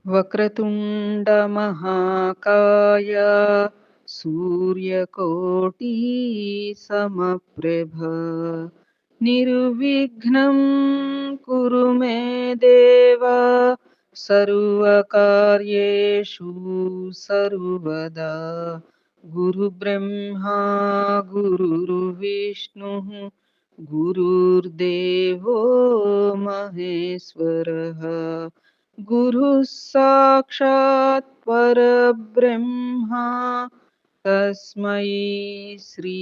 వక్రతుండమహాకాయ సూర్యకోటి సమప్రభ నిర్విఘ్నం కురు మే దేవ సర్వకార్యేషు సర్వదా గురుబ్రహ్మా గురుర్విష్ణు గురుర్దేవో మహేశ్వరః గురుః సాక్షాత్ పరబ్రహ్మ తస్మై శ్రీ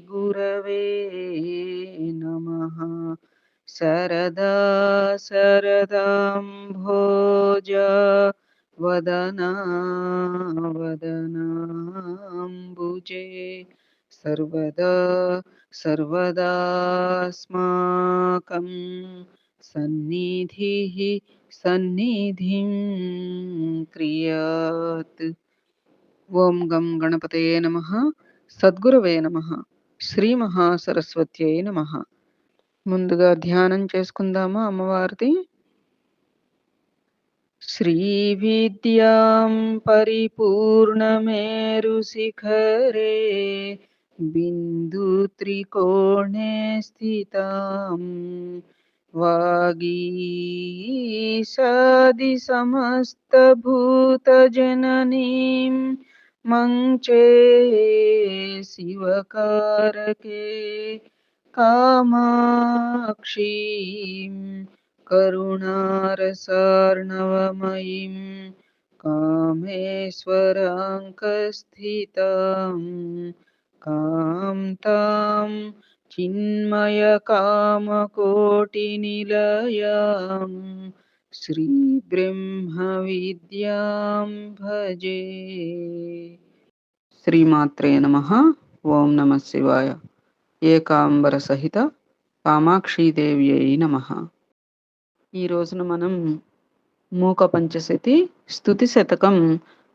గురవే నమః. శరదా శరదాంభోజ వదనా వదనాంబుజే సర్వదా సర్వదాస్మాకం సన్నిధిః సన్నిధిం క్రియాత్. ఓం గం గణపతయే నమః. సద్గురవే నమః. శ్రీ మహాసరస్వత్యై నమః. ముందుగా ధ్యానం చేసుకుందామా అమ్మవారిది. శ్రీ విద్యాం పరిపూర్ణమేరు శిఖరే బిందు త్రికోణే స్థితాం వాగీశాది సమస్త భూత జననీం మంచే శివకారకే కామాక్షీం కరుణారసార్ణవమయీం కామేశ్వరాంకస్థితాం కాంతాం చిన్మయ కామకోటినిలయాం శ్రీ బ్రహ్మ విద్యాం భజే. శ్రీమాత్రే నమః. ఓం నమః శివాయ. ఏకాంబర సహిత కామాక్షీదేవ్యై నమః. ఈ రోజున మనం మూక పంచశతి స్తుతి శతకం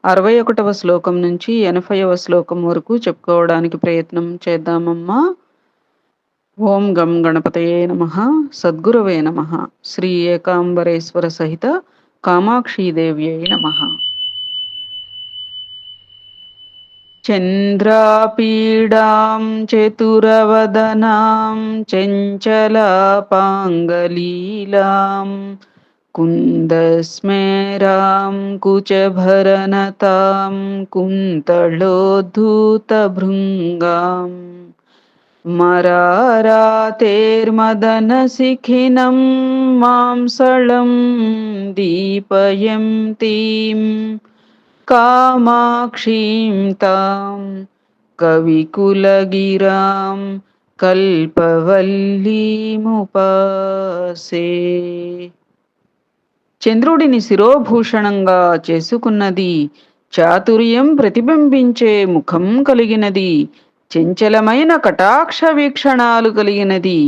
61వ శ్లోకం నుంచి 80వ శ్లోకం వరకు చెప్పుకోవడానికి ప్రయత్నం చేద్దామమ్మా. ఓం గం గణపతయే నమః. సద్గురవే నమః. శ్రీ ఏకాంబరేశ్వర సహిత కామాక్షీదేవ్యై నమః. చంద్రాపీడాం చతురవదనాం చంచలాపాంగలీలాం కుందస్మేరాం కుచభరనతాం కుంతళోద్ధూతభృంగాం మరారాతేర్మదనశిఖినం మాంసళం దీపయంతీం కామాక్షీం తాం కవికులగిరాం కల్పవల్లీముపాసే. చంద్రుడిని శిరోభూషణంగా చేసుకున్నది, చాతుర్యం ప్రతిబింబించే ముఖం కలిగినది, చంచలమైన కటాక్ష వీక్షణాలు కలిగినది,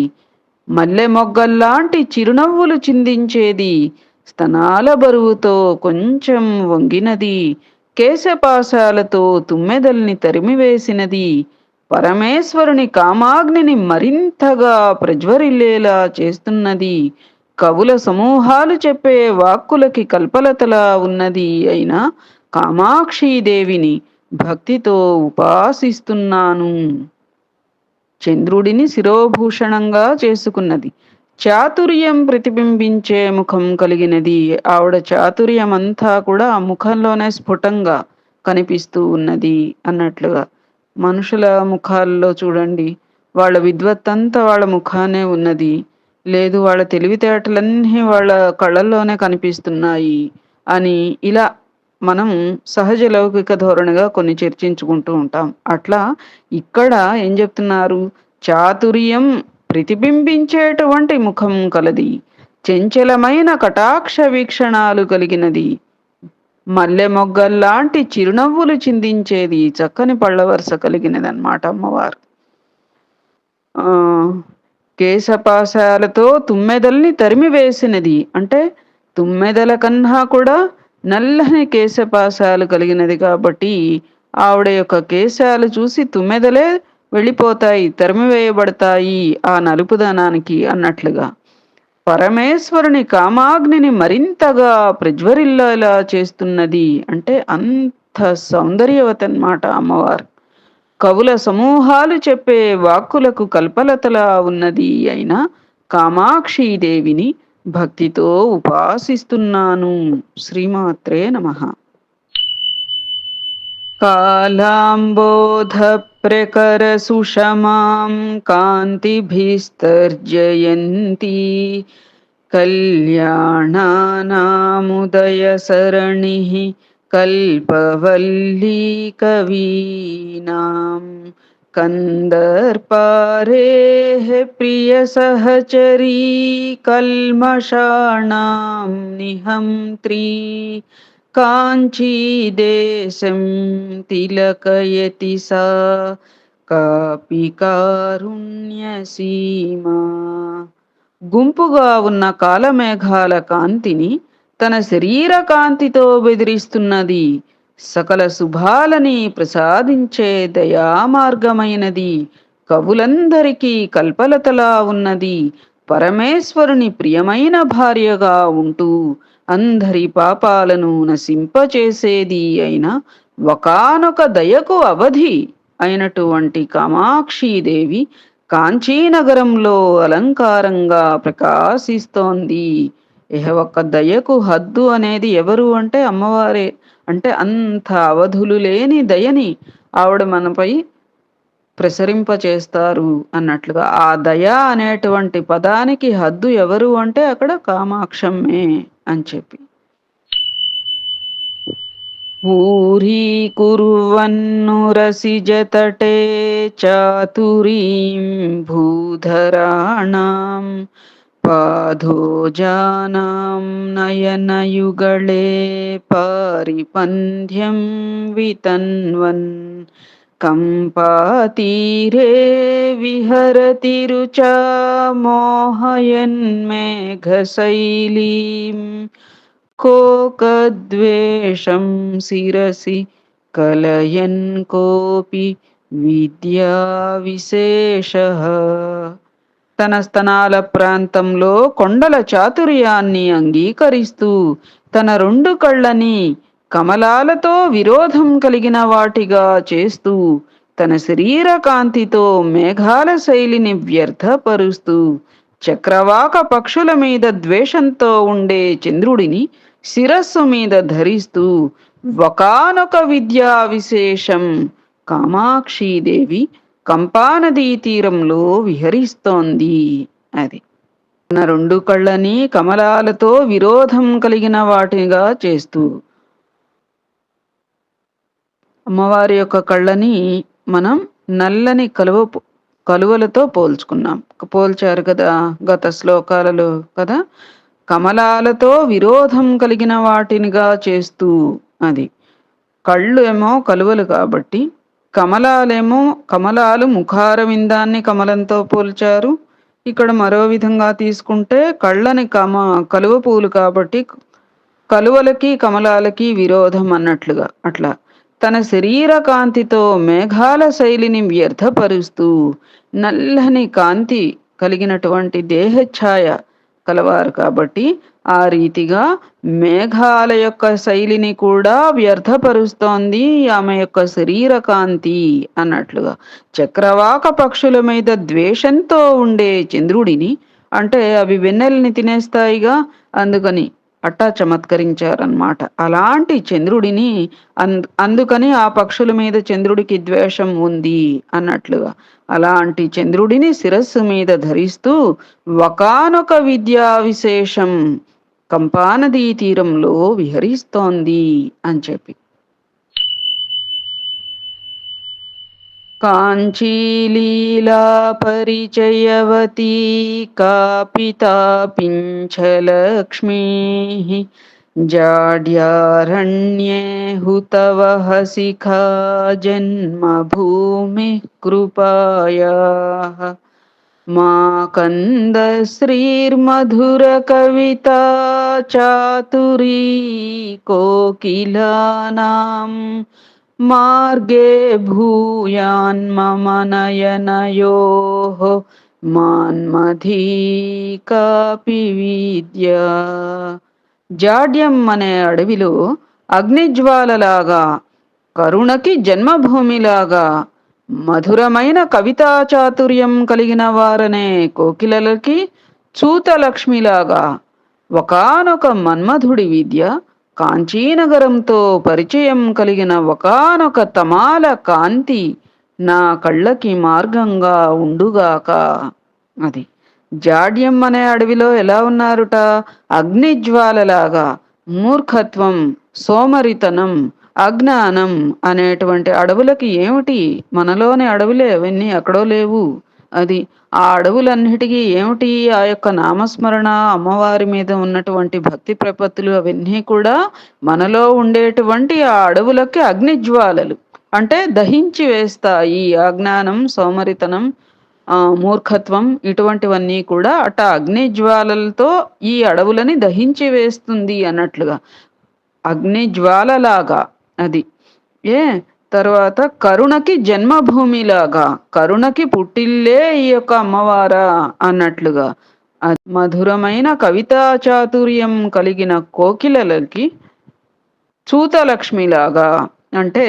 మల్లె మొగ్గల్లాంటి చిరునవ్వులు చిందించేది, స్తనాల బరువుతో కొంచెం వంగినది, కేశపాశాలతో తుమ్మెదల్ని తరిమివేసినది, పరమేశ్వరుని కామాగ్నిని మరింతగా ప్రజ్వరిల్లేలా చేస్తున్నది, కవుల సమూహాలు చెప్పే వాక్కులకి కల్పలతలా ఉన్నది అయిన కామాక్షీదేవిని భక్తితో ఉపాసిస్తున్నాను. చంద్రుడిని శిరోభూషణంగా చేసుకున్నది, చాతుర్యం ప్రతిబింబించే ముఖం కలిగినది. ఆవిడ చాతుర్యం అంతా కూడా ఆ ముఖంలోనే స్ఫుటంగా కనిపిస్తూ ఉన్నది అన్నట్లుగా. మనుషుల ముఖాల్లో చూడండి, వాళ్ళ విద్వత్తంతా వాళ్ళ ముఖానే ఉన్నది, లేదు వాళ్ళ తెలివితేటలన్నీ వాళ్ళ కళ్ళల్లోనే కనిపిస్తున్నాయి అని ఇలా మనం సహజ లౌకిక ధోరణిగా కొన్ని చర్చించుకుంటూ ఉంటాం. అట్లా ఇక్కడ ఏం చెప్తున్నారు, చాతుర్యం ప్రతిబింబించేటువంటి ముఖం కలది, చంచలమైన కటాక్ష వీక్షణాలు కలిగినది, మల్లె మొగ్గల్లాంటి చిరునవ్వులు చిందించేది, చక్కని పళ్ళ వరుస కలిగినది అన్నమాట అమ్మవారు. కేశపాశాలతో తుమ్మెదల్ని తరిమివేసినది అంటే తుమ్మెదల కన్నా కూడా నల్లని కేశపాశాలు కలిగినది కాబట్టి ఆవిడ యొక్క కేశాలు చూసి తుమ్మెదలే వెళ్ళిపోతాయి, తరిమివేయబడతాయి ఆ నలుపుదనానికి అన్నట్లుగా. పరమేశ్వరుని కామాగ్నిని మరింతగా ప్రజ్వరిల్లేలా చేస్తున్నది. అంటే అంత సౌందర్యవతి అన్నమాట అమ్మవారు. కవుల సమూహాలు చెప్పే వాక్కులకు కల్పలతలా ఉన్నది అయిన కామాక్షీదేవిని భక్తితో ఉపాసిస్తున్నాను. శ్రీమాత్రే నమః. కాలాంబోధ ప్రకర సుషమాం కాంతిభిస్తర్జయంతి కళ్యాణానాముదయ సరణి కల్పవల్లీ కవీనాం కందర్పారేః ప్రియ సహచరీ కల్మషాణాం నిహంత్రీ కాంచీదేశం తిలకయతి సా కాపి కారుణ్యసీమా. గుంపుగా ఉన్న కాలమేఘాల కాంతిని తన శరీర కాంతితో బెదిరిస్తున్నది. సకల శుభాలని ప్రసాదించే దయామార్గమైనది. కవులందరికీ కల్పలతలా ఉన్నది. పరమేశ్వరుని ప్రియమైన భార్యగా ఉంటూ అందరి పాపాలను నశింపచేసేది అయిన ఒకానొక దయకు అవధి అయినటువంటి కామాక్షీదేవి కాంచీనగరంలో అలంకారంగా ప్రకాశిస్తోంది. ఇహ ఒక్క దయకు హద్దు అనేది ఎవరు అంటే అమ్మవారే. అంటే అంత అవధులు లేని దయని ఆవిడ మనపై ప్రసరింపచేస్తారు అన్నట్లుగా. ఆ దయ అనేటువంటి పదానికి హద్దు ఎవరు అంటే అక్కడ కామాక్షమ్మే అని చెప్పి. ఊరీకుర్వన్నురసిజతటే చాతురీం భూధరాణాం పాదోజానాం నయనయుగళే పారిపంధ్యం వితన్వన్ కంపాతీరే విహరతి రుచా మోహయన్మేఘశైలీం కోకద్వేషం శిరసి కలయన్ కోపి విద్యా విశేషః. తన స్తనాల ప్రాంతంలో కొండల చాతుర్యాన్ని అంగీకరిస్తూ తన రెండు కళ్ళని కమలాలతో విరోధం కలిగిన వాటిగా చేస్తూ తన శరీర కాంతితో మేఘాల శైలిని వ్యర్థపరుస్తూ చక్రవాక పక్షుల మీద ద్వేషంతో ఉండే చంద్రుడిని శిరస్సు మీద ధరిస్తూ ఒకానొక విద్యా విశేషం కామాక్షీదేవి కంపానదీ తీరంలో విహరిస్తోంది. అది తన రెండు కళ్ళని కమలాలతో విరోధం కలిగిన వాటిగా చేస్తూ, అమ్మవారి యొక్క కళ్ళని మనం నల్లని కలువలతో పోల్చారు కదా గత శ్లోకాలలో కదా. కమలాలతో విరోధం కలిగిన వాటినిగా చేస్తూ, అది కళ్ళు ఏమో కలువలు కాబట్టి, కమలాలు ముఖారవిందాన్ని కమలంతో పోల్చారు. ఇక్కడ మరో విధంగా తీసుకుంటే కళ్ళని కలువ పూలు కాబట్టి కలువలకి కమలాలకి విరోధం అన్నట్లుగా. అట్లా తన శరీర కాంతితో మేఘాల శైలిని వ్యర్థపరుస్తూ నల్లని కాంతి కలిగినటువంటి దేహఛాయ కలవారు కాబట్టి ఆ రీతిగా మేఘాల యొక్క శైలిని కూడా వ్యర్థపరుస్తోంది ఆమె యొక్క శరీర కాంతి అన్నట్లుగా. చక్రవాక పక్షుల మీద ద్వేషంతో ఉండే చంద్రుడిని, అంటే అవి వెన్నెల్ని తినేస్తాయిగా, అందుకని అట్టా చమత్కరించారన్నమాట. అలాంటి చంద్రుడిని అందుకని ఆ పక్షుల మీద చంద్రుడికి ద్వేషం ఉంది అన్నట్లుగా. అలాంటి చంద్రుడిని శిరస్సు మీద ధరిస్తూ ఒకానొక విద్యా విశేషం కంపానదీ తీరంలో విహరిస్తోంది అని చెప్పి. కాంచీలీలా పరిచయవతీ కాపితాపించలక్ష్మీ జాడ్యారణ్యే హుతవః శిఖా జన్మభూమి కృపాయాః మా కందశ్రీర్మధుర కవితా చాతురీ కోకిలానాం మార్గే భూయాన్మమ నయనయోః మాన్మథీ కాపి విద్య. జాడ్యం అనే అడవిలో అగ్నిజ్వాలలాగా, కరుణకి జన్మభూమిలాగా, మధురమైన కవితా చాతుర్యం కలిగిన వారనే కోకిలలకి చూతలక్ష్మిలాగా ఒకానొక మన్మధుడి విద్య, కాంచీనగరంతో పరిచయం కలిగిన ఒకానొక తమాల కాంతి నా కళ్ళకి మార్గంగా ఉండుగాక. అది జాడ్యం అనే అడవిలో ఎలా ఉన్నారుట? అగ్నిజ్వాలలాగా మూర్ఖత్వం, సోమరితనం, అజ్ఞానం అనేటువంటి అడవులకి ఏమిటి? మనలోని అడవులే అవన్నీ, ఎక్కడో లేవు. అది ఆ అడవులన్నిటికీ ఏమిటి? ఆ యొక్క నామస్మరణ, అమ్మవారి మీద ఉన్నటువంటి భక్తి ప్రపత్తులు అవన్నీ కూడా మనలో ఉండేటువంటి ఆ అడవులకి అగ్నిజ్వాలలు. అంటే దహించి వేస్తాయి. అజ్ఞానం, సోమరితనం, మూర్ఖత్వం ఇటువంటివన్నీ కూడా అగ్నిజ్వాలలతో ఈ అడవులని దహించి వేస్తుంది అన్నట్లుగా. అగ్నిజ్వాలలాగా అది. ఏ తర్వాత కరుణకి జన్మభూమిలాగా, కరుణకి పుట్టిల్లే ఈ యొక్క అమ్మవారా అన్నట్లుగా. మధురమైన కవితా చాతుర్యం కలిగిన కోకిలలకి చూతలక్ష్మిలాగా. అంటే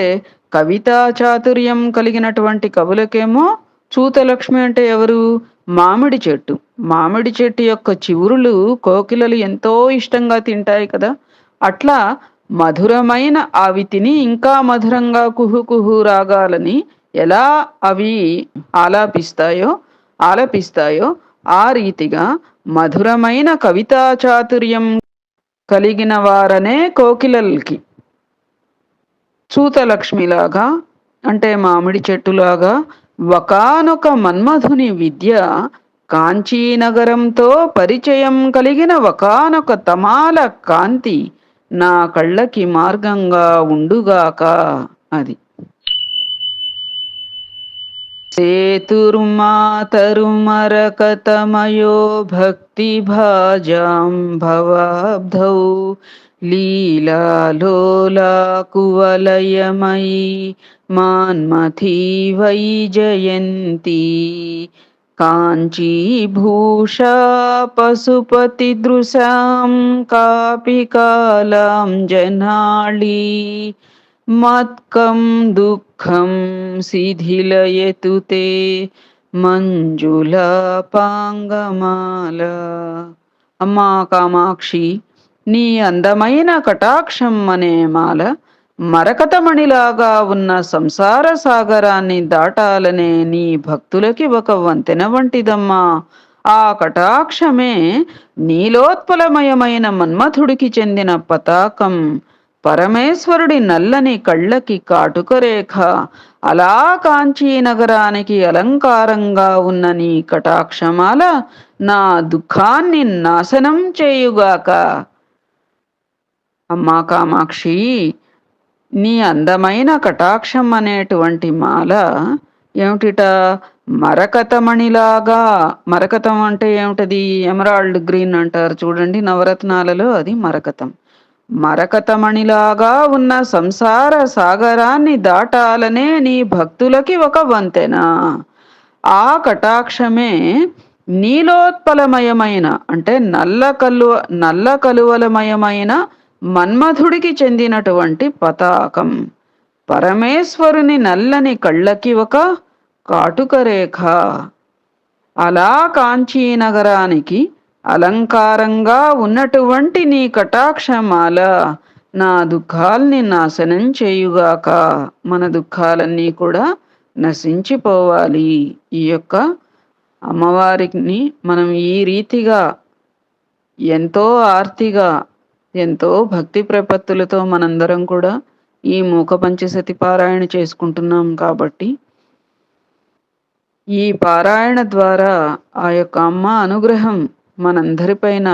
కవితా చాతుర్యం కలిగినటువంటి కవులకేమో చూతలక్ష్మి అంటే ఎవరు? మామిడి చెట్టు. మామిడి చెట్టు యొక్క చివురులు కోకిలలు ఎంతో ఇష్టంగా తింటాయి కదా. అట్లా మధురమైన అవి తిని ఇంకా మధురంగా కుహు కుహు రాగాలని ఎలా అవి ఆలపిస్తాయో ఆ రీతిగా మధురమైన కవితా చాతుర్యం కలిగిన వారనే కోకిలలకి చూతలక్ష్మిలాగా, అంటే మామిడి చెట్టులాగా ఒకానొక మన్మధుని విద్య, కాంచీనగరంతో పరిచయం కలిగిన ఒకానొక తమాల కాంతి నా కళ్ళకి మార్గంగా ఉండుగాక. అది సేతుర్మాతరుమరకతమయో భక్తి భాజాం భవాబ్ధౌ లీలాలోలా కువలయమయీ మాన్మథీ వైజయంతి కాంచీభూషా పశుపతి దృశాం కాపి కాలాం జనాళీ మత్కం దుఃఖం శిథిలయతు తే మంజులా పాంగమాల. అమ్మా కామాక్షి, నీ అందమైన కటాక్షం అనే మాల మరకతమణిలాగా ఉన్న సంసార సాగరాన్ని దాటాలనే నీ భక్తులకి ఒక వంతెన వంటిదమ్మా. ఆ కటాక్షమే నీలోత్పలమయమైన మన్మథుడికి చెందిన పతాకం, పరమేశ్వరుడి నల్లని కళ్ళకి కాటుక రేఖ. అలా కాంచీ నగరానికి అలంకారంగా ఉన్న నీ కటాక్షమాల నా దుఃఖాన్ని నాశనం చేయుగాక. అమ్మా కామాక్షి, నీ అందమైన కటాక్షం అనేటువంటి మాల ఏమిటిట? మరకతమణిలాగా. మరకతం అంటే ఏమిటది? ఎమరాల్డ్ గ్రీన్ అంటారు చూడండి నవరత్నాలలో, అది మరకతం. మరకతమణిలాగా ఉన్న సంసార సాగరాన్ని దాటాలనే నీ భక్తులకి ఒక వంతెన. ఆ కటాక్షమే నీలోత్పలమయమైన, అంటే నల్ల కలువలమయమైన మన్మథుడికి చెందినటువంటి పతాకం, పరమేశ్వరుని నల్లని కళ్ళకి ఒక కాటుక రేఖ. అలా కాంచీనగరానికి అలంకారంగా ఉన్నటువంటి నీ కటాక్షమాల నా దుఃఖాల్ని నాశనం చేయుగాక. మన దుఃఖాలన్నీ కూడా నశించిపోవాలి. ఈ యొక్క అమ్మవారిని మనం ఈ రీతిగా ఎంతో ఆర్తిగా, ఎంతో భక్తి ప్రపత్తులతో మనందరం కూడా ఈ మూక పంచసతి పారాయణ చేసుకుంటున్నాం. కాబట్టి ఈ పారాయణ ద్వారా ఆ యొక్క అమ్మ అనుగ్రహం మనందరిపైన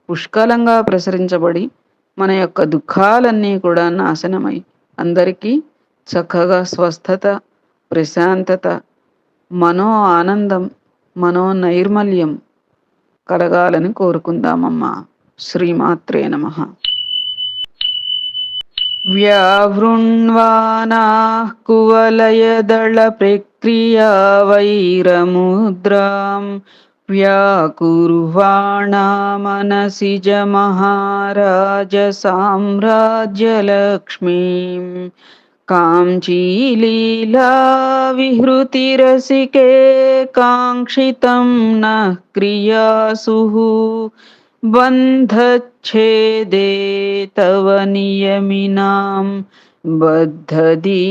పుష్కలంగా ప్రసరించబడి మన యొక్క దుఃఖాలన్నీ కూడా నాశనమై అందరికీ చక్కగా స్వస్థత, ప్రశాంతత, మనో ఆనందం, మనో నైర్మల్యం కలగాలని కోరుకుందామమ్మా. శ్రీమాత్రే నమః. వ్యావృణ్వానాః కువలయదళప్రక్రియా వైరముద్రాం వ్యాకుర్వాణా మనసిజ మహారాజసామ్రాజ్యలక్ష్మీం కాంచీలీలా విహృతిరసికే కాంక్షితం నః క్రియాసుః బంధచ్ఛేదే తవ నియమినాం బద్ధదీక్షాః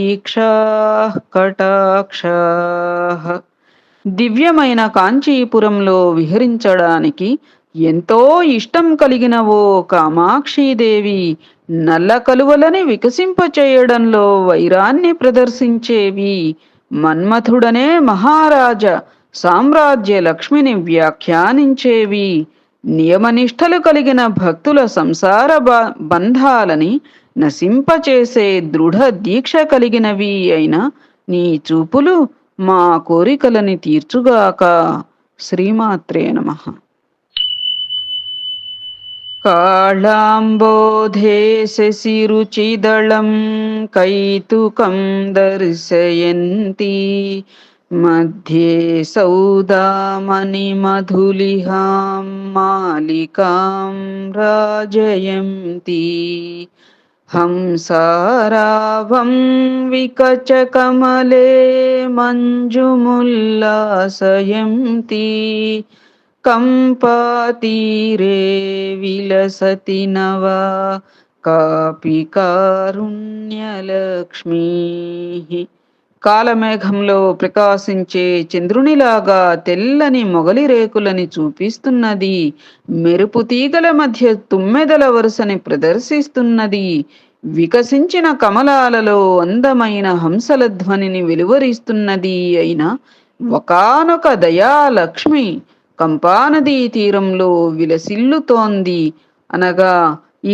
కటాక్షాః. దివ్యమైన కాంచీపురంలో విహరించడానికి ఎంతో ఇష్టం కలిగిన ఓ కామాక్షీదేవి, నల్ల కలువలని వికసింపచేయడంలో వైరాన్ని ప్రదర్శించేవి మన్మథుడనే మహారాజ సామ్రాజ్య లక్ష్మిని వ్యాఖ్యానించేవి, నియమనిష్టలు కలిగిన భక్తుల సంసార బంధాలని నశింపచేసే దృఢ దీక్ష కలిగినవి అయిన నీ చూపులు మా కోరికలని తీర్చుగాక. శ్రీమాత్రే నమః. కాళాంబోధే శశిరుచిదళం కైతుకం దర్శయంతి మధ్యే సౌదామణి మధులిహాం మాలికాం రాజయంతి హంసారావం వికచకమలే మంజుముల్లాసయంతి కంపాతీరే విలసతి నవా కాపి కారుణ్యలక్ష్మీ. కాలమేఘంలో ప్రకాశించే చంద్రునిలాగా తెల్లని మొగలి రేకులని చూపిస్తున్నది, మెరుపు తీగల మధ్య తుమ్మెదల వరుసని ప్రదర్శిస్తున్నది, వికసించిన కమలాలలో అందమైన హంసల ధ్వనిని వెలువరిస్తున్నది అయిన ఒకానొక దయాలక్ష్మి కంపానదీ తీరంలో విలసిల్లుతోంది. అనగా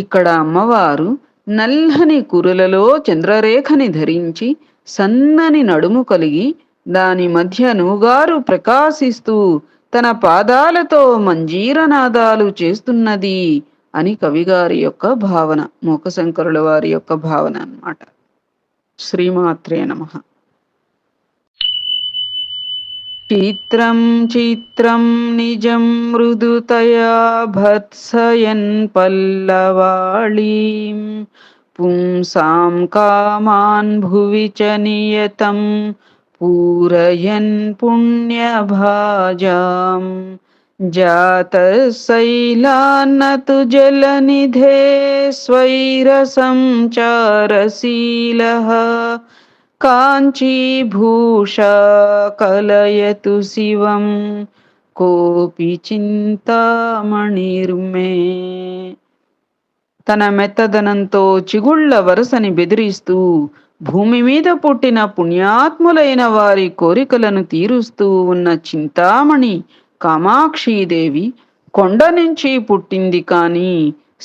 ఇక్కడ అమ్మవారు నల్లని కురులలో చంద్రరేఖని ధరించి సన్నని నడుము కలిగి దాని మధ్య నూగారు ప్రకాశిస్తూ తన పాదాలతో మంజీరనాదాలు చేస్తున్నది అని కవిగారి యొక్క భావన, మూకశంకరుల వారి యొక్క భావన అన్నమాట. శ్రీమాత్రే నమః. చిత్రం చిత్రం నిజం మృదుతయా భత్సయన్ పల్లవాళీం పుంసాం కామాన్ భువి చ నియతం పూరయన్ పుణ్యభాజాం జాతశైలాన్నతు జలనిధే స్వైరసం చారశీలః కాంచీభూషా కలయతు శివం కోపి చింతామణిర్మే. తన మెత్తదనంతో చిగుళ్ల వరసని బెదిరిస్తూ భూమి మీద పుట్టిన పుణ్యాత్ములైన వారి కోరికలను తీరుస్తూ ఉన్న చింతామణి కామాక్షీదేవి కొండ నుంచి పుట్టింది కాని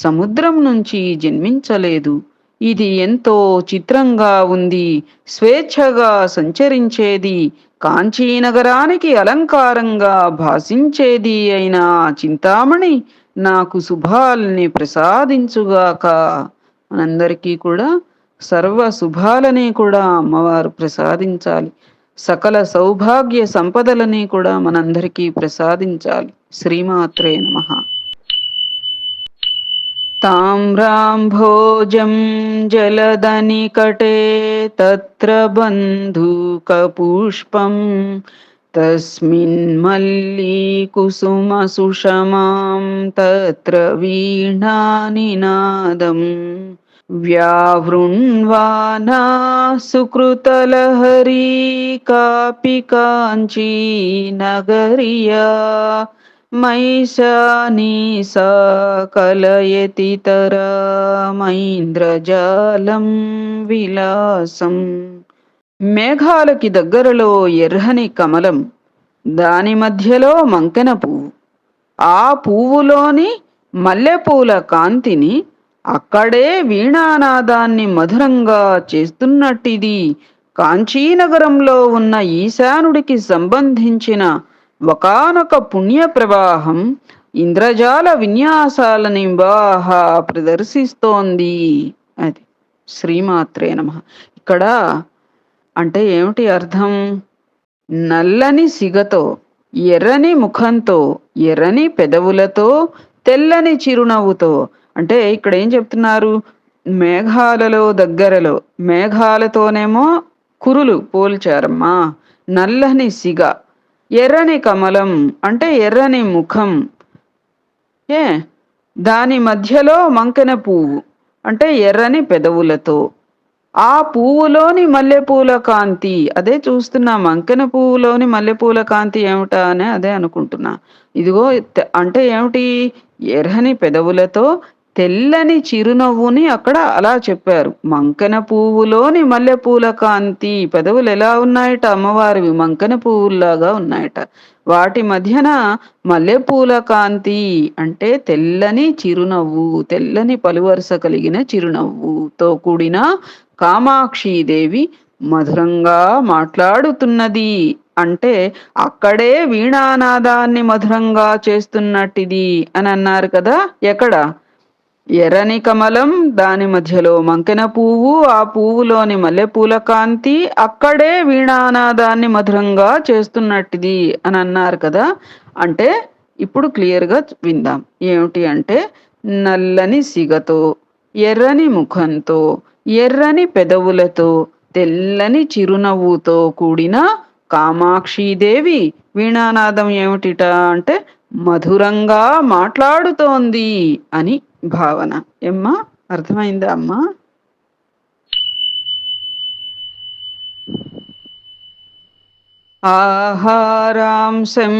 సముద్రం నుంచి జన్మించలేదు. ఇది ఎంతో చిత్రంగా ఉంది, స్వేచ్ఛగా సంచరించేది, కాంచీనగరానికి అలంకారంగా భాసించేది అయిన చింతామణి నాకు శుభాల్ని ప్రసాదించుగాక. మనందరికీ కూడా సర్వ శుభాలని కూడా అమ్మవారు ప్రసాదించాలి, సకల సౌభాగ్య సంపదలని కూడా మనందరికీ ప్రసాదించాలి. శ్రీమాత్రే నమః. తామ్రాంభోజం జలదనికటే తత్ర బంధూకపుష్పం తస్మిన్ మల్లీ కుసుమ సుషమాం తత్ర వీణానినాదం వ్యావృణ్వానా సుకృతలహరీ కాపి కాంచీ నగరియా మైశానీ సా కలయతి తరామైంద్రజాలం విలాసం. మేఘాలకి దగ్గరలో ఎర్రని కమలం, దాని మధ్యలో మంకెన పువ్వు, ఆ పువ్వులోని మల్లెపూల కాంతిని అక్కడే వీణానాదాన్ని మధురంగా చేస్తున్నట్టిది కాంచీనగరంలో ఉన్న ఈశానుడికి సంబంధించిన ఒకానొక పుణ్య ప్రవాహం ఇంద్రజాల విన్యాసాలని బాహా ప్రదర్శిస్తోంది. అది శ్రీమాత్రే నమః. ఇక్కడ అంటే ఏమిటి అర్థం? నల్లని సిగతో, ఎర్రని ముఖంతో, ఎర్రని పెదవులతో, తెల్లని చిరునవ్వుతో. అంటే ఇక్కడ ఏం చెప్తున్నారు? మేఘాలలో దగ్గరలో మేఘాలతోనేమో కురులు పోల్చారమ్మా. నల్లని సిగ, ఎర్రని కమలం అంటే ఎర్రని ముఖం. ఏ దాని మధ్యలో మంకెన పువ్వు అంటే ఎర్రని పెదవులతో. ఆ పువ్వులోని మల్లెపూల కాంతి అదే చూస్తున్నా. మంకెన పువ్వులోని మల్లెపూల కాంతి ఏమిటా అని అదే అనుకుంటున్నా. ఇదిగో అంటే ఏమిటి? ఎర్రని పెదవులతో తెల్లని చిరునవ్వుని అక్కడ అలా చెప్పారు. మంకెన పువ్వులోని మల్లెపూల కాంతి. పెదవులు ఎలా ఉన్నాయట అమ్మవారివి? మంకెన పువ్వుల్లాగా ఉన్నాయట. వాటి మధ్యన మల్లెపూల కాంతి అంటే తెల్లని చిరునవ్వు, తెల్లని పలువరుస కలిగిన చిరునవ్వుతో కూడిన కామాక్షీదేవి మధురంగా మాట్లాడుతున్నది. అంటే అక్కడే వీణానాదాన్ని మధురంగా చేస్తున్నట్టిది అని అన్నారు కదా. ఎక్కడ? ఎర్రని కమలం, దాని మధ్యలో మంకెన పువ్వు, ఆ పువ్వులోని మల్లెపూల కాంతి, అక్కడే వీణానాదాన్ని మధురంగా చేస్తున్నట్టిది అని అన్నారు కదా. అంటే ఇప్పుడు క్లియర్గా విందాం. ఏమిటి అంటే, నల్లని సిగతో, ఎర్రని ముఖంతో, ఎర్రని పెదవులతో, తెల్లని చిరునవ్వుతో కూడిన కామాక్షీదేవి వీణానాదం ఏమిటిట అంటే మధురంగా మాట్లాడుతోంది అని భావన. ఏమ్మా, అర్థమైందా అమ్మా? ఆహారాంశం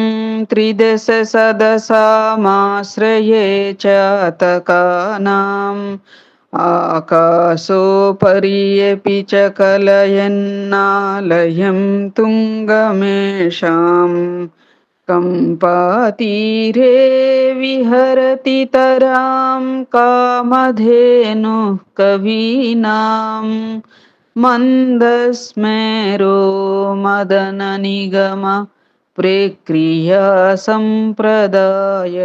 త్రిదశ సదసామాశ్రయే చాతకానాం ఆకాశోపరియపి చ కలయన్నాలయం తుంగమేషాం కంపాతీరే విహరతి తరాం కామధేను కవీనాం మందస్మేరో మదన నిగమ ప్రక్రియా సంప్రదాయ.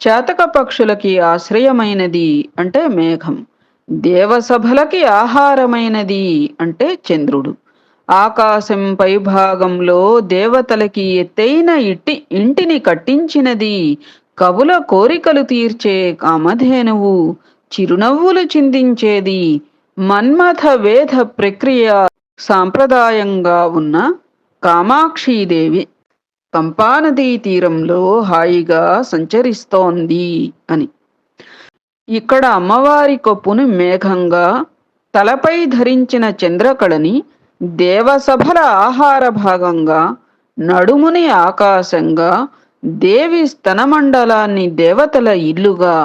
చాతక పక్షులకి ఆశ్రయమైనది అంటే మేఘం, దేవసభలకి ఆహారమైనది అంటే చంద్రుడు, ఆకాశం పైభాగంలో దేవతలకి ఎత్తైన ఇంటిని కట్టించినది, కవుల కోరికలు తీర్చే కామధేనువు, చిరునవ్వులు చిందించేది, మన్మథ వేద ప్రక్రియ సాంప్రదాయంగా ఉన్న కామాక్షీదేవి కంపానదీ తీరంలో హాయిగా సంచరిస్తోంది అని. ఇక్కడ అమ్మవారి కొప్పును మేఘంగా, తలపై ధరించిన చంద్రకళని దేవసభల ఆహార భాగంగా, నడుముని ఆకాశంగా, దేవి స్తనమండలాన్ని దేవతల ఇల్లుగా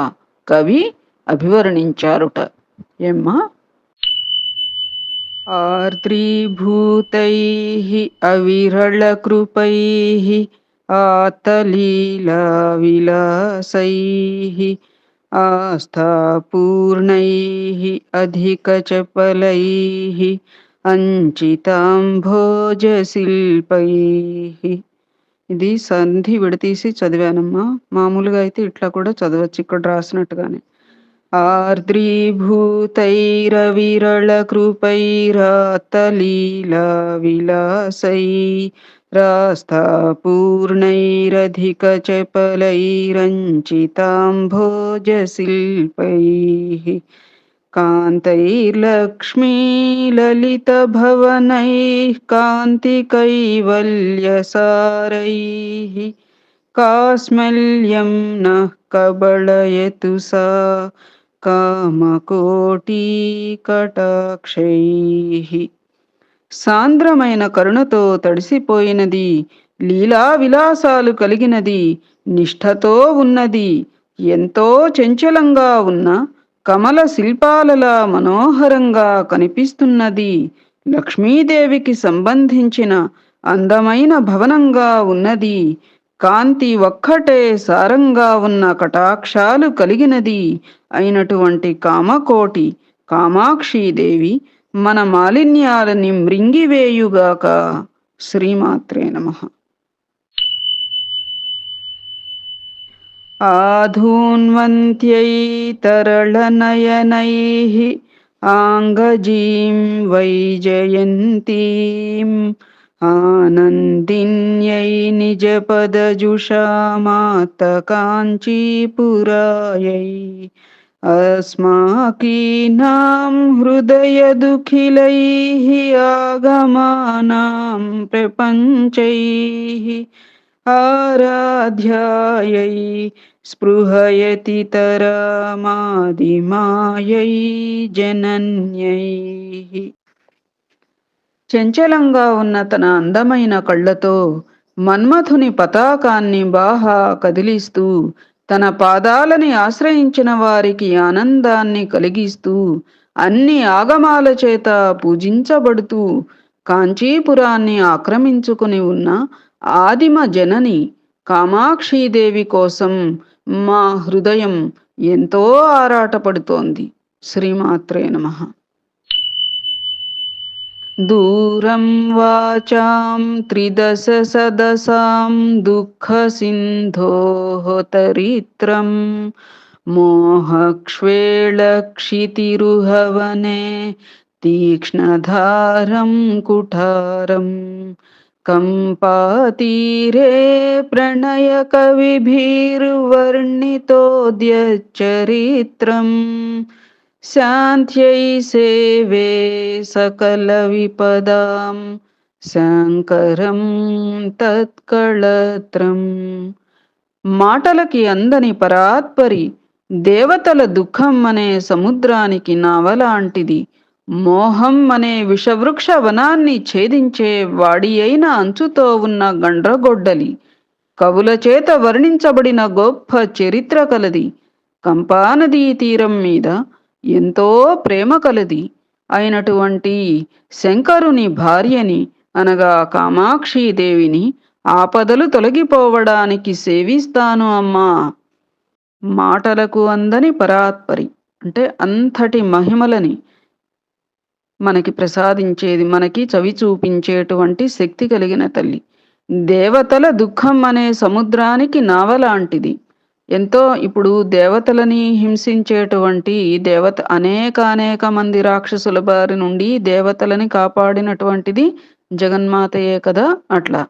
కవి అభివర్ణించారుట. ఏమ్మా? ఆర్ద్రీభూతైః అవిరళకృపైః ఆతలీలా విలాసైః ఆస్థాపూర్ణైః అధికచపలైః అంచితాంభోజశిల్పైః. ఇది సంధి విడతీసి చదివానమ్మా. మామూలుగా అయితే ఇట్లా కూడా చదవచ్చు, ఇక్కడ రాసినట్టుగానే. ఆర్ద్రీభూతైరవిరళకృపైరాతలీలా విలాసైరాస్థాపూర్ణైరధికచపలైరంచితాంభోజశిల్పైః కాంతైర్లక్ష్మీలలితభవనైః కాంతికైవల్యసారైః కాస్మల్యం నః కబళయతు సా కామకోటి కటాక్షైః. సాంద్రమైన కరుణతో తడిసిపోయినది, లీలా విలాసాలు కలిగినది, నిష్ఠతో ఉన్నది, ఎంతో చంచలంగా ఉన్న కమల శిల్పాలలా మనోహరంగా కనిపిస్తున్నది, లక్ష్మీదేవికి సంబంధించిన అందమైన భవనంగా ఉన్నది, కాంతి ఒక్కటే సారంగా ఉన్న కటాక్షాలు కలిగినది అయినటువంటి కామకోటి కామాక్షీదేవి మన మాలిన్యాలని మృంగివేయుగాక. శ్రీమాత్రే నమః. आधून्वन्त्यै तरलनयनैः आङ्गजीं वैजयन्तीम् आनन्दिन्यै निजपदजुषामातकाञ्चीपुरायै अस्माकीनां हृदयदुखिलैः आगमानां प्रपञ्चैः आराध्यायै स्पृहयति तरामादिमायै జనన్యై. చంచలంగా ఉన్న తన అందమైన కళ్ళతో మన్మథుని పతాకాన్ని బాహా కదిలిస్తూ తన పాదాలని ఆశ్రయించిన వారికి ఆనందాన్ని కలిగిస్తూ అన్ని ఆగమాల చేత పూజించబడుతూ కాంచీపురాన్ని ఆక్రమించుకుని ఉన్న ఆదిమ జనని కామాక్షీదేవి కోసం మా హృదయం ఎంతో ఆరాటపడుతోంది. శ్రీమాత్రే నమః. दूरं वाचां त्रिदशसदसां दुःखसिन्धोः तरित्रं मोहक्ष्वेलक्षितिरुहवने तीक्ष्णधारं कुठारं कम्पातीरे प्रणयकविभिर्वर्णितोऽद्यच्चरित्रम् శాంత్యై సేవే సకల విపదాం శంకరం తత్కళత్రం. మాటలకి అందని పరాత్పరి దేవతల దుఃఖం అనే సముద్రానికి నావలాంటిది, మోహం అనే విషవృక్ష వనాన్ని ఛేదించే వాడి అయిన అంచుతో ఉన్న గండ్రగొడ్డలి, కవుల చేత వర్ణించబడిన గొప్ప చరిత్ర కలది, కంపానదీ తీరం మీద ఎంతో ప్రేమ కలది అయినటువంటి శంకరుని భార్యని అనగా కామాక్షీదేవిని ఆపదలు తొలగిపోవడానికి సేవిస్తాను అమ్మా. మాటలకు అందని పరాత్పరి అంటే అంతటి మహిమలని మనకి ప్రసాదించేది, మనకి చవి చూపించేటువంటి శక్తి కలిగిన తల్లి. దేవతల దుఃఖం అనే సముద్రానికి నావలాంటిది. ఎంతో ఇప్పుడు దేవతలని హింసించేటువంటి అనేక మంది రాక్షసుల బారి నుండి దేవతలని కాపాడినటువంటిది జగన్మాతయే కదా. అట్లా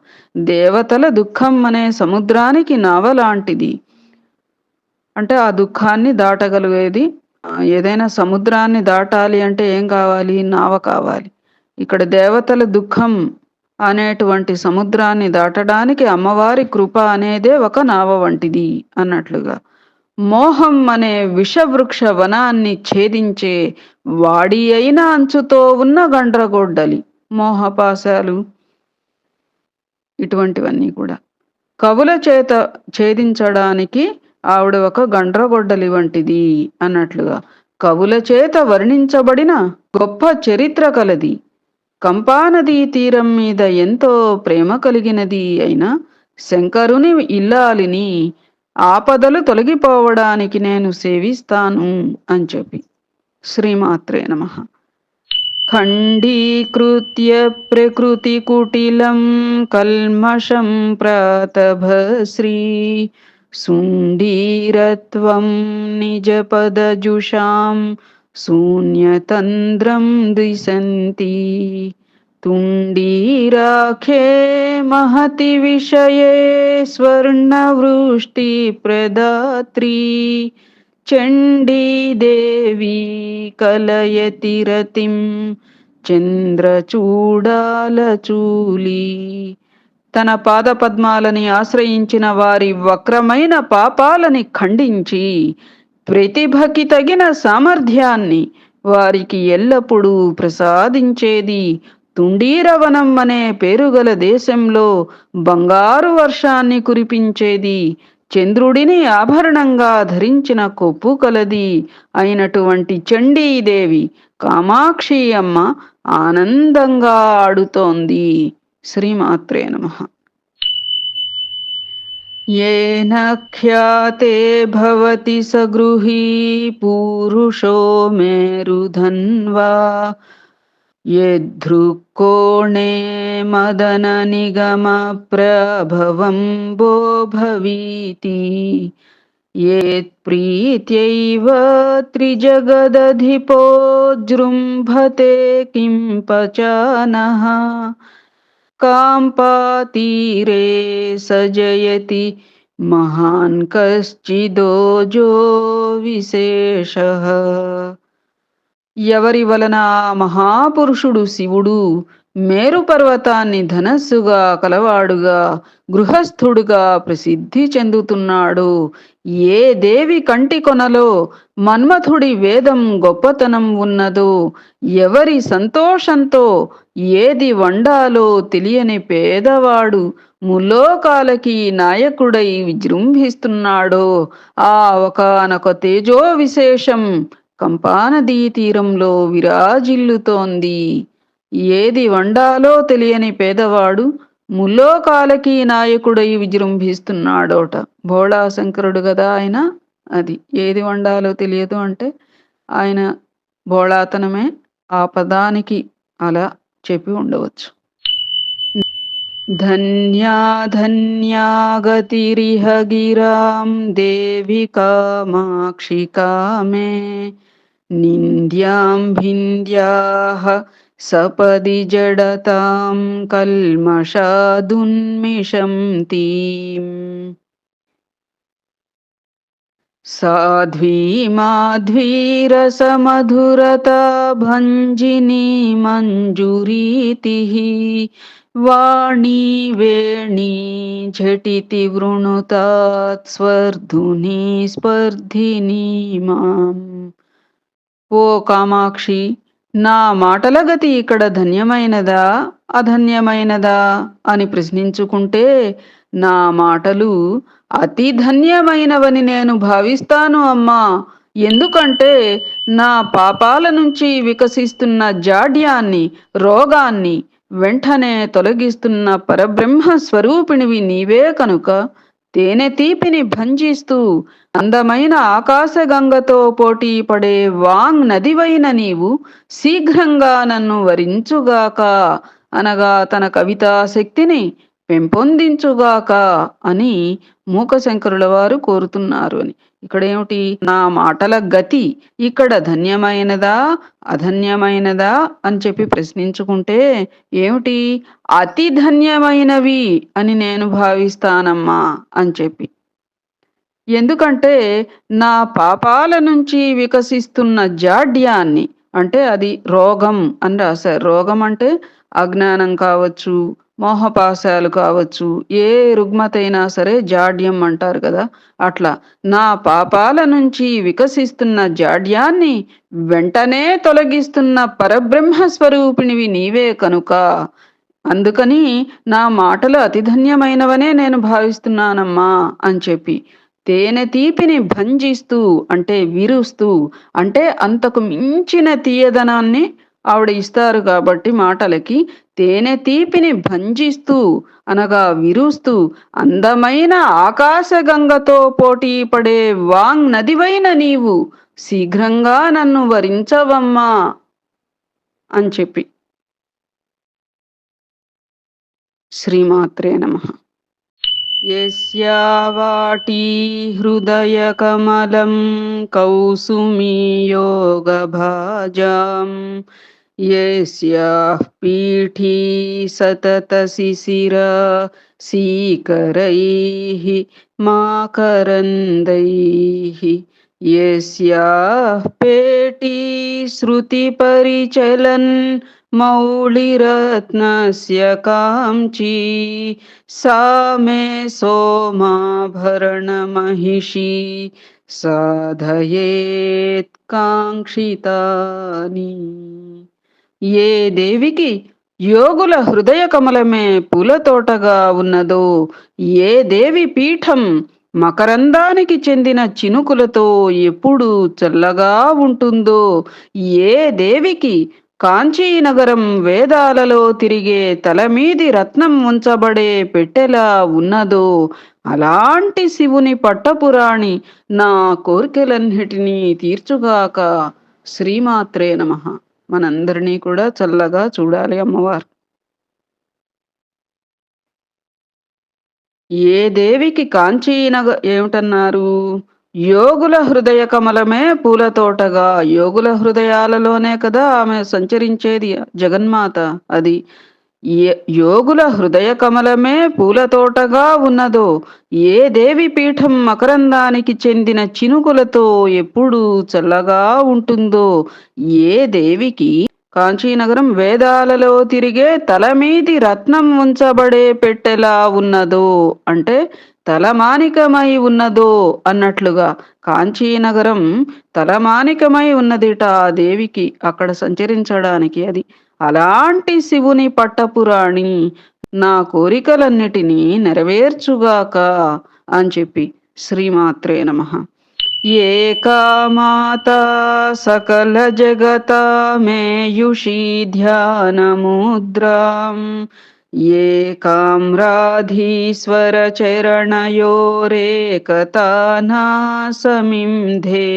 దేవతల దుఃఖం అనే సముద్రానికి నావలాంటిది అంటే ఆ దుఃఖాన్ని దాటగలిగేది. ఏదైనా సముద్రాన్ని దాటాలి అంటే ఏం కావాలి? నావ కావాలి. ఇక్కడ దేవతల దుఃఖం అనేటువంటి సముద్రాన్ని దాటడానికి అమ్మవారి కృప అనేదే ఒక నావ వంటిది అన్నట్లుగా, మోహం అనే విషవృక్ష వనాన్ని ఛేదించే వాడి అయిన అంచుతో ఉన్న గండ్రగొడ్డలి, మోహపాశాలు ఇటువంటివన్నీ కూడా కవుల చేత ఛేదించడానికి ఆవిడ ఒక గండ్రగొడ్డలి వంటిది అన్నట్లుగా, కవుల చేత వర్ణించబడిన గొప్ప చరిత్ర కలది, కంపానదీ తీరం మీద ఎంతో ప్రేమ కలిగినది అయిన శంకరుని ఇల్లాలిని ఆపదలు తొలగిపోవడానికి నేను సేవిస్తాను అని చెప్పి. శ్రీమాత్రే నమః. ఖండీకృత్య ప్రకృతి కుటిలం కల్మషం ప్రాతభశ్రీ శుండీరత్వం నిజపదజుషాం శూన్యతంద్రం దిశంతి తుండీరాఖ్యే మహతి విషయే స్వర్ణవృష్టి ప్రదాత్రీ చండీ దేవి కలయతి రతిం చంద్రచూడాలచూలి. తన పాదపద్మాలని ఆశ్రయించిన వారి వక్రమైన పాపాలని ఖండించి ప్రతిభకి తగిన సామర్థ్యాన్ని వారికి ఎల్లప్పుడూ ప్రసాదించేది, తుండీరవనం అనే పేరుగల దేశంలో బంగారు వర్షాన్ని కురిపించేది, చంద్రుడిని ఆభరణంగా ధరించిన కొప్పు కలది అయినటువంటి చండీదేవి కామాక్షి అమ్మ ఆనందంగా ఆడుతోంది. శ్రీమాత్రే నమః. येन ख्याते भवति सगृही पूरुषो मेरुधन्वा यद्धृक्कोणे मदननिगमप्रभवं भो भवीति येत्प्रीत्यैव त्रिजगदधिपो जृम्भते किं पचानः काम्पातीरे स जयति महान् कश्चिदोजो विशेषः. ఎవరి వలన ఆ మహాపురుషుడు శివుడు మేరు పర్వతాన్ని ధనస్సుగా కలవాడుగా గృహస్థుడుగా ప్రసిద్ధి చెందుతున్నాడు. ఏ దేవి కంటి కొనలో మన్మథుడి వేదం గొప్పతనం ఉన్నదో, ఎవరి సంతోషంతో ఏది వండాలో తెలియని పేదవాడు ముల్లోకాలకి నాయకుడై విజృంభిస్తున్నాడో ఆ ఒకానొక తేజో విశేషం కంపానదీ తీరంలో విరాజిల్లుతోంది. ఏది వండాలో తెలియని పేదవాడు ముల్లోకాలకి నాయకుడై విజృంభిస్తున్నాడోట. భోళాశంకరుడు గదా ఆయన. అది ఏది వండాలో తెలియదు అంటే ఆయన భోళాతనమే ఆ పదానికి అలా చెప్పి ఉండవచ్చు. ధన్యా ధన్యా గతిరిహ గిరాం దేవి కామాక్షి కామే నింద్యాం భింద్యాః సపది జడతాం కల్మషాదున్మిషం తీం. సాధ్వీ మాధ్వీరసమధురతా భంజినీ మంజురీతిః వాణీ వేణీ ఝటితి వృణుతాత్ స్వర్ధునీ స్పర్ధినీ మాం. ఓ కామాక్షి, నా మాటల గతి ఇక్కడ ధన్యమైనదా అధన్యమైనదా అని ప్రశ్నించుకుంటే నా మాటలు అతి ధన్యమైనవని నేను భావిస్తాను అమ్మా. ఎందుకంటే నా పాపాల నుంచి వికసిస్తున్న జాడ్యాన్ని, రోగాన్ని వెంటనే తొలగిస్తున్న పరబ్రహ్మ స్వరూపిణివి నీవే కనుక తేనె తీపిని భంజిస్తూ అందమైన ఆకాశగంగతో పోటీ పడే వాంగ్ నదివైన నీవు శీఘ్రంగా నన్ను వరించుగాక, అనగా తన కవితా శక్తిని పెంపొందించుగాక అని మూకశంకరుల వారు కోరుతున్నారు అని. ఇక్కడేమిటి? నా మాటల గతి ఇక్కడ ధన్యమైనదా అధన్యమైనదా అని చెప్పి ప్రశ్నించుకుంటే ఏమిటి? అతి ధన్యమైనవి అని నేను భావిస్తానమ్మా అని చెప్పి. ఎందుకంటే నా పాపాల నుంచి వికసిస్తున్న జాడ్యాన్ని, అంటే అది రోగం అని రాశారు. రోగం అంటే అజ్ఞానం కావచ్చు, మోహపాశాలు కావచ్చు, ఏ రుగ్మతైనా సరే జాడ్యం అంటారు కదా. అట్లా నా పాపాల నుంచి వికసిస్తున్న జాడ్యాన్ని వెంటనే తొలగిస్తున్న పరబ్రహ్మ స్వరూపిణివి నీవే కనుక అందుకని నా మాటలు అతిధన్యమైనవనే నేను భావిస్తున్నానమ్మా అని చెప్పి. తేనె తీపిని భంజిస్తూ అంటే విరుస్తూ, అంటే అంతకు మించిన తీయదనాన్ని ఆవిడ ఇస్తారు కాబట్టి మాటలకి. తేనె తీపిని భంజిస్తూ అనగా విరుస్తూ అందమైన ఆకాశగంగతో పోటీ పడే వాంగ్ నదివైన నీవు శీఘ్రంగా నన్ను వరించవమ్మా అని చెప్పి. శ్రీమాత్రే నమః. యస్యా వాటీ హృదయకమలం కౌసుమీ యోగభాజాం యస్యాః పీఠీ సతతశిశిర సీకరైః మాకరందైః యస్యాః పేటీ శృతిపరిచలన్ మౌళిరత్నస్య కాంచీ सा मे सोमाभरणमहिषी సాధయేత్ కాంక్షితాని. ఏ దేవికి యోగుల హృదయ కమలమే పూలతోటగా ఉన్నదో, ఏ దేవి పీఠం మకరందానికి చెందిన చినుకులతో ఎప్పుడు చల్లగా ఉంటుందో, ఏ దేవికి కాంచీనగరం వేదాలలో తిరిగే తలమీది రత్నం ఉంచబడే పెట్టెలా ఉన్నదో, అలాంటి శివుని పట్టపురాణి నా కోరికలన్నిటినీ తీర్చుగాక. శ్రీమాత్రే నమః. మనందరినీ కూడా చల్లగా చూడాలి అమ్మవారు. ఏ దేవికి ఏమిటన్నారు? యోగుల హృదయ కమలమే పూల తోటగా, యోగుల హృదయాలలోనే కదా ఆమె సంచరించేది, జగన్మాత. అది యోగుల హృదయ కమలమే పూల తోటగా ఉన్నదో, ఏ దేవి పీఠం మకరందానికి చెందిన చినుకులతో ఎప్పుడు చల్లగా ఉంటుందో, ఏ దేవికి కాంచీనగరం వేదాలలో తిరిగే తలమీది రత్నం ఉంచబడే పెట్టెలా ఉన్నదో, అంటే తలమానికమై ఉన్నదో అన్నట్లుగా కాంచీనగరం తలమానికమై ఉన్నదిట ఆ దేవికి అక్కడ సంచరించడానికి. అది అలాంటి శివుని పట్టపురాణి నా కోరికలన్నిటినీ నెరవేర్చుగాక అని చెప్పి శ్రీమాత్రే నమః. ఏకా మాతా సకల జగతామేయుషీ ధ్యానముద్రాం, ఏకామ్రాధీశ్వర చరణయోరేకతానాసమింధే,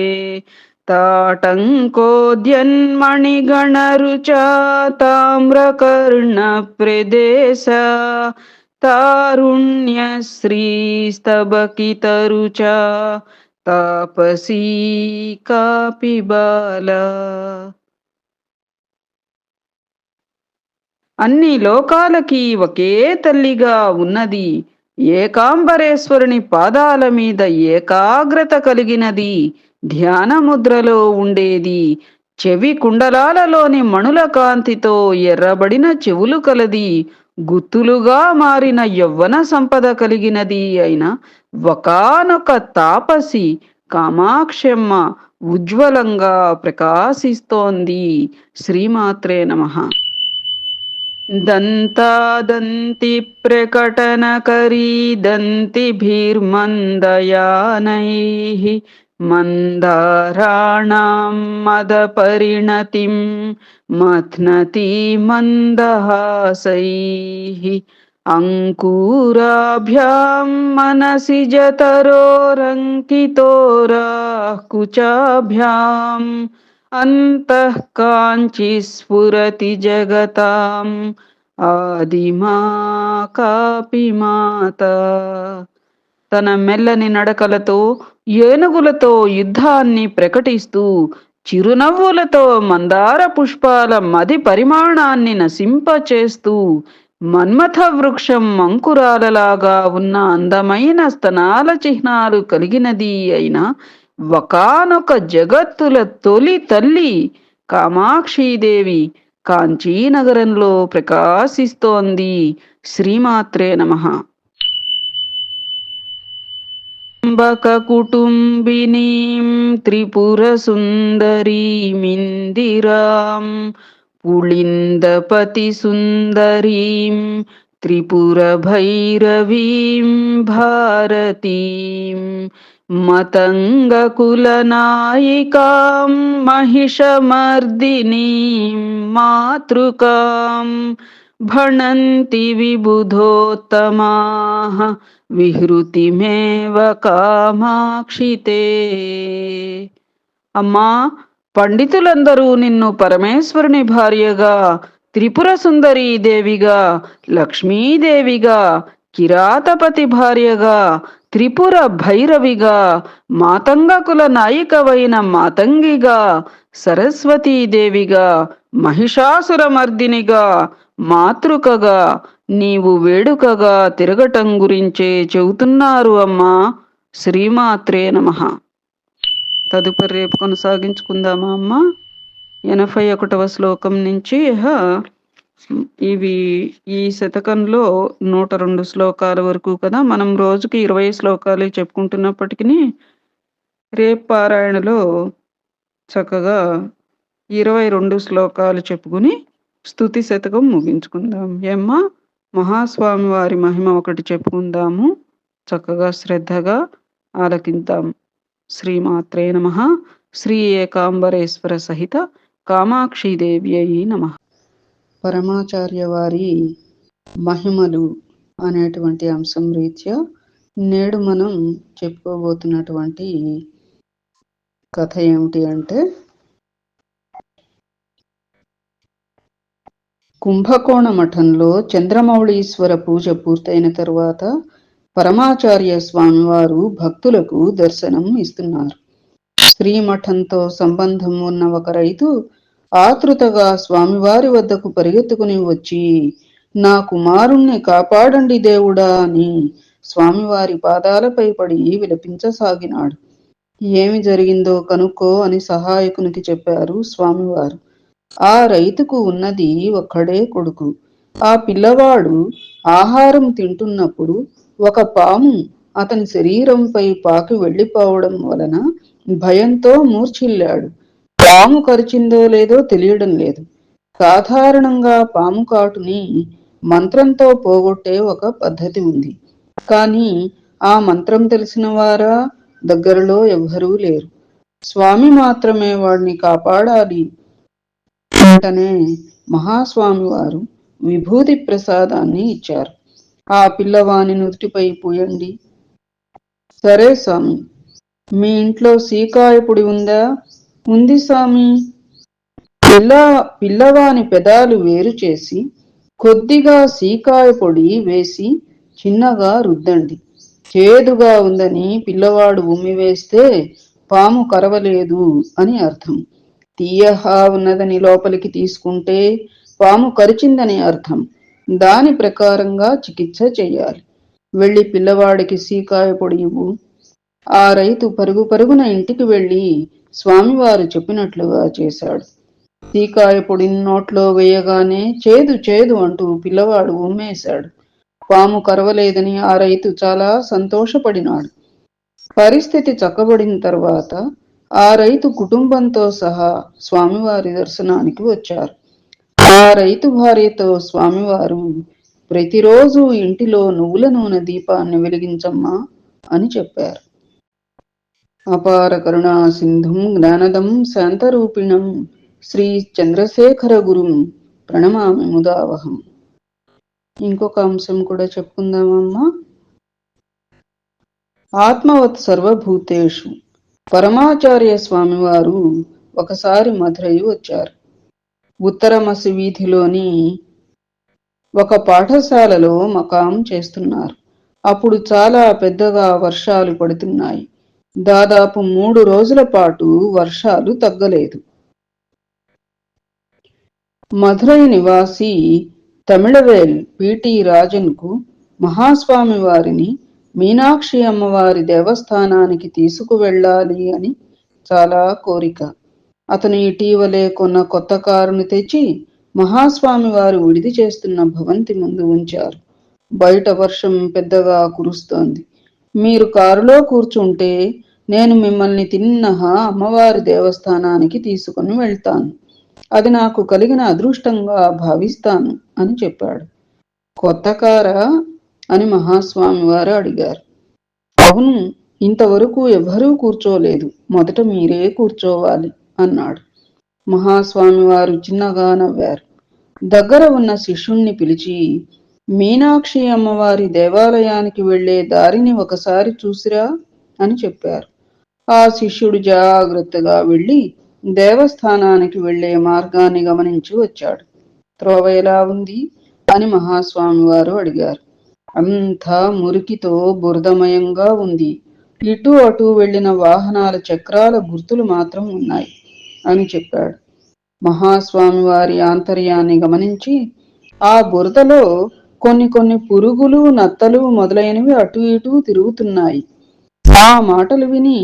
తాటంకోద్యన్మణిగణరుచా తామ్రకర్ణ ప్రదేశ, తారుణ్యశ్రీస్తబకితరుచా తాపసీ కాపిబాల. అన్ని లోకాలకి ఒకే తల్లిగా ఉన్నది, ఏకాంబరేశ్వరుని పాదాల మీద ఏకాగ్రత కలిగినది, ధ్యానముద్రలో ఉండేది, చెవి కుండలాలలోని మణుల కాంతితో ఎర్రబడిన చెవులు కలది, గుత్తులుగా మారిన యవ్వన సంపద కలిగినది అయిన ఒకానొక తాపసి కామాక్షమ్మ ఉజ్వలంగా ప్రకాశిస్తోంది. శ్రీమాత్రే నమః. దంతాదంతి ప్రకటనకరీ దంతిభిర్మందయానైః, మందారాణాం మదపరిణతిం మథ్నతి మందహాసైః, అంకూరాభ్యాం మనసిజతరోరంకితోరాః కుచాభ్యాం, అంతః కాంచి స్ఫురతి జగతాం ఆదిమా కాపి మాత. తన మెల్లని నడకలతో ఏనుగులతో యుద్ధాన్ని ప్రకటిస్తూ, చిరునవ్వులతో మందార పుష్పాల మది పరిమాణాన్ని నశింపచేస్తూ, మన్మథ వృక్షం అంకురాలలాగా ఉన్న అందమైన స్తనాల చిహ్నాలు కలిగినది అయిన ఒకానొక జగత్తుల తొలి తల్లి కామాక్షీదేవి కాంచీనగరంలో ప్రకాశిస్తోంది. శ్రీమాత్రే నమః. త్ర్యంబక కుటుంబినీం త్రిపుర సుందరీమిందిరాం, పుళిందపతి సుందరీం త్రిపుర భైరవీం భారతీం, మతంగకులనాయికాం మహిషమర్దినీం మాతృకాం, భణంతి విబుధోత్తమాః విహృతిమేవ కామాక్షితే. అమ్మా, పండితులందరూ నిన్ను పరమేశ్వరుని భార్యగా, త్రిపుర సుందరీ దేవిగా, లక్ష్మీదేవిగా, కిరాతపతి భార్యగా, త్రిపుర భైరవిగా, మాతంగకుల నాయికవైన మాతంగిగా, సరస్వతీదేవిగా, మహిషాసురమర్దినిగా, మాతృకగా నీవు వేడుకగా తిరగటం గురించే చెబుతున్నారు అమ్మా. శ్రీమాత్రే నమః. తదుపరి రేపు కొనసాగించుకుందామా అమ్మ. 81వ శ్లోకం నుంచి ఇవి ఈ శతకంలో 102 శ్లోకాల వరకు కదా. మనం రోజుకి 20 శ్లోకాలు చెప్పుకుంటున్నప్పటికీ రేపు పారాయణలో చక్కగా 22 శ్లోకాలు చెప్పుకుని స్తుతి శతకం ముగించుకుందాం. ఏమ్మా, మహాస్వామి వారి మహిమ ఒకటి చెప్పుకుందాము. చక్కగా శ్రద్ధగా ఆలకిద్దాం. శ్రీమాత్రే నమః. శ్రీ ఏకాంబరేశ్వర సహిత కామాక్షీదేవ్యై నమః. పరమాచార్య వారి మహిమలు అనేటువంటి అంశం రీత్యా నేడు మనం చెప్పుకోబోతున్నటువంటి కథ ఏమిటి అంటే, కుంభకోణ మఠంలో చంద్రమౌళీశ్వర పూజ పూర్తయిన తరువాత పరమాచార్య స్వామివారు భక్తులకు దర్శనం ఇస్తున్నారు. శ్రీమఠంతో సంబంధం ఉన్న ఒక రైతు ఆతృతగా స్వామివారి వద్దకు పరిగెత్తుకుని వచ్చి, నా కుమారుణ్ణి కాపాడండి దేవుడా అని స్వామివారి పాదాలపై పడి విలపించసాగినాడు. ఏమి జరిగిందో కనుక్కో అని సహాయకునికి చెప్పారు స్వామివారు. ఆ రైతుకు ఉన్నది ఒక్కడే కొడుకు. ఆ పిల్లవాడు ఆహారం తింటున్నప్పుడు ఒక పాము అతని శరీరంపై పాకి వెళ్లిపోవడం వలన భయంతో మూర్ఛిల్లాడు. పాము కరిచిందో లేదో తెలియడం లేదు. సాధారణంగా పాము కాటుని మంత్రంతో పోగొట్టే ఒక పద్ధతి ఉంది. కానీ ఆ మంత్రం తెలిసిన వారా దగ్గరలో ఎవ్వరూ లేరు. స్వామి మాత్రమే వాడిని కాపాడాలి. వెంటనే మహాస్వామి వారు విభూతి ప్రసాదాన్ని ఇచ్చారు. ఆ పిల్లవాని నుదుటిపై పూయండి. సరే స్వామి. మీ ఇంట్లో సీకాయ పొడి ఉందా? ఉంది స్వామి. పిల్లవాని పెదాలు వేరు చేసి కొద్దిగా సీకాయ పొడి వేసి చిన్నగా రుద్దండి. చేదుగా ఉందని పిల్లవాడు ఉమ్మివేస్తే పాము కరవలేదు అని అర్థం. తీయహా ఉన్నదని లోపలికి తీసుకుంటే పాము కరిచిందని అర్థం. దాని ప్రకారంగా చికిత్స చెయ్యాలి. వెళ్ళి పిల్లవాడికి సీకాయ పొడి ఇవ్వు. ఆ రైతు పరుగు పరుగున ఇంటికి వెళ్ళి స్వామివారు చెప్పినట్లుగా చేశాడు. సీకాయ పొడిని నోట్లో వేయగానే చేదు చేదు అంటూ పిల్లవాడు ఉమ్మేశాడు. పాము కరవలేదని ఆ రైతు చాలా సంతోషపడినాడు. పరిస్థితి చక్కబడిన తర్వాత ఆ రైతు కుటుంబంతో సహా స్వామివారి దర్శనానికి వచ్చారు. ఆ రైతు భార్యతో స్వామివారు, ప్రతిరోజు ఇంటిలో నువ్వుల నూనె దీపాన్ని వెలిగించమ్మా అని చెప్పారు. అపార కరుణా సింధుం జ్ఞానదం శాంతరూపిణం శ్రీ చంద్రశేఖర గురుం ప్రణమామి ముదావహం. ఇంకొక అంశం కూడా చెప్పుకుందామమ్మా. ఆత్మవత్ సర్వభూతేషు. పరమాచార్య స్వామివారు ఒకసారి మధురై వచ్చారు. ఉత్తరమసి వీధిలోని ఒక పాఠశాలలో మకాం చేస్తున్నారు. అప్పుడు చాలా పెద్దగా వర్షాలు పడుతున్నాయి. దాదాపు 3 రోజుల పాటు వర్షాలు తగ్గలేదు. మధురై నివాసి తమిళవేల్ పిటి రాజన్కు మహాస్వామి వారిని మీనాక్షి అమ్మవారి దేవస్థానానికి తీసుకువెళ్ళాలి అని చాలా కోరిక. అతను ఇటీవలే కొన్న కొత్త కారును తెచ్చి మహాస్వామి వారు విడిది చేస్తున్న భవంతి ముందు ఉంచారు. బయట వర్షం పెద్దగా కురుస్తోంది. మీరు కారులో కూర్చుంటే నేను మిమ్మల్ని తిన్నహా అమ్మవారి దేవస్థానానికి తీసుకుని వెళ్తాను. అది నాకు కలిగిన అదృష్టంగా భావిస్తాను అని చెప్పాడు. కొత్త కారా అని మహాస్వామి వారు అడిగారు. అవును, ఇంతవరకు ఎవరూ కూర్చోలేదు. మొదట మీరే కూర్చోవాలి అన్నాడు. మహాస్వామి వారు చిన్నగా నవ్వారు. దగ్గర ఉన్న శిష్యుణ్ణి పిలిచి, మీనాక్షి అమ్మవారి దేవాలయానికి వెళ్లే దారిని ఒకసారి చూసిరా అని చెప్పారు. ఆ శిష్యుడు జాగ్రత్తగా వెళ్లి దేవస్థానానికి వెళ్లే మార్గాన్ని గమనించి వచ్చాడు. త్రోవ ఎలా ఉంది అని మహాస్వామి వారు అడిగారు. అంతా మురికితో బురదమయంగా ఉంది. ఇటు అటు వెళ్లిన వాహనాల చక్రాల గుర్తులు మాత్రం ఉన్నాయి అని చెప్పాడు. మహాస్వామి వారి ఆంతర్యాన్ని గమనించి, ఆ బురదలో కొన్ని పురుగులు, నత్తలు మొదలైనవి అటు ఇటు తిరుగుతున్నాయి. ఆ మాటలు విని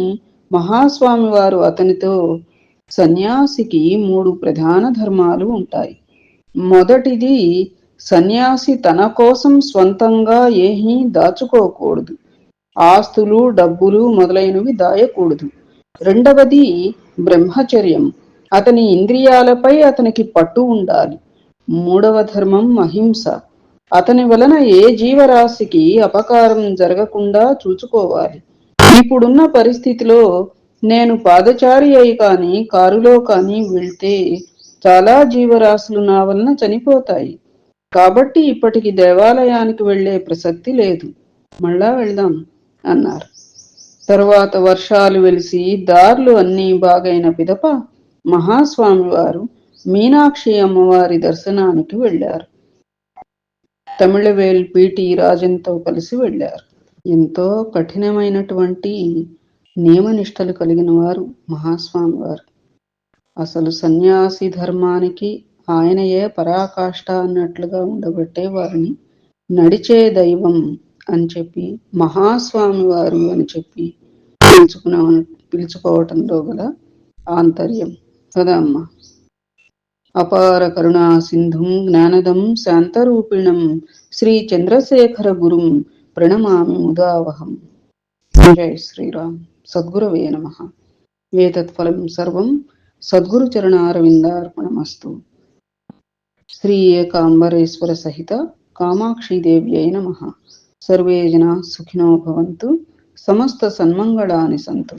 మహాస్వామి వారు అతనితో, సన్యాసికి 3 ప్రధాన ధర్మాలు ఉంటాయి. మొదటిది, సన్యాసి తన కోసం స్వంతంగా ఏమీ దాచుకోకూడదు. ఆస్తులు, డబ్బులు మొదలైనవి దాయకూడదు. రెండవది బ్రహ్మచర్యం. అతని ఇంద్రియాలపై అతనికి పట్టు ఉండాలి. మూడవ ధర్మం అహింస. అతని వలన ఏ జీవరాశికి అపకారం జరగకుండా చూసుకోవాలి. ఇప్పుడున్న పరిస్థితిలో నేను పాదచారి అయి కానీ కారులో కానీ వెళ్తే చాలా జీవరాశులు నా వలన చనిపోతాయి. కాబట్టి ఇప్పటికి దేవాలయానికి వెళ్లే ప్రసక్తి లేదు. మళ్ళా వెళ్దాం అన్నారు. తరువాత వర్షాలు వెలిసి దారులు అన్నీ బాగైన పిదప మహాస్వామి వారు మీనాక్షి అమ్మవారి దర్శనానికి వెళ్లారు. తమిళవేల్ పిటి రాజన్తో కలిసి వెళ్లారు. ఎంతో కఠినమైనటువంటి నియమనిష్టలు కలిగిన వారు మహాస్వామి వారు. అసలు సన్యాసి ధర్మానికి ఆయనయే పరాకాష్ట అన్నట్లుగా ఉండబట్టే వారిని నడిచే దైవం అని చెప్పి మహాస్వామి వారు అని చెప్పి పిలుచుకోవటంలో గల ఆంతర్యం కదా అమ్మా. అపార కరుణా సింధుం జ్ఞానదం శాంతరూపిణం శ్రీ చంద్రశేఖర గురుం ప్రణమామి ముదావహం. జై శ్రీరామ్. సద్గురవే నమః. ఏతత్ఫలం సర్వం సద్గురు చరణారవిందార్పణమస్తు. శ్రీ ఏకాంబరేశ్వర సహిత కామాక్షీదేవ్యై నమః. సర్వే జనా సుఖినో భవంతు. సమస్త సన్మంగళాని సంతు.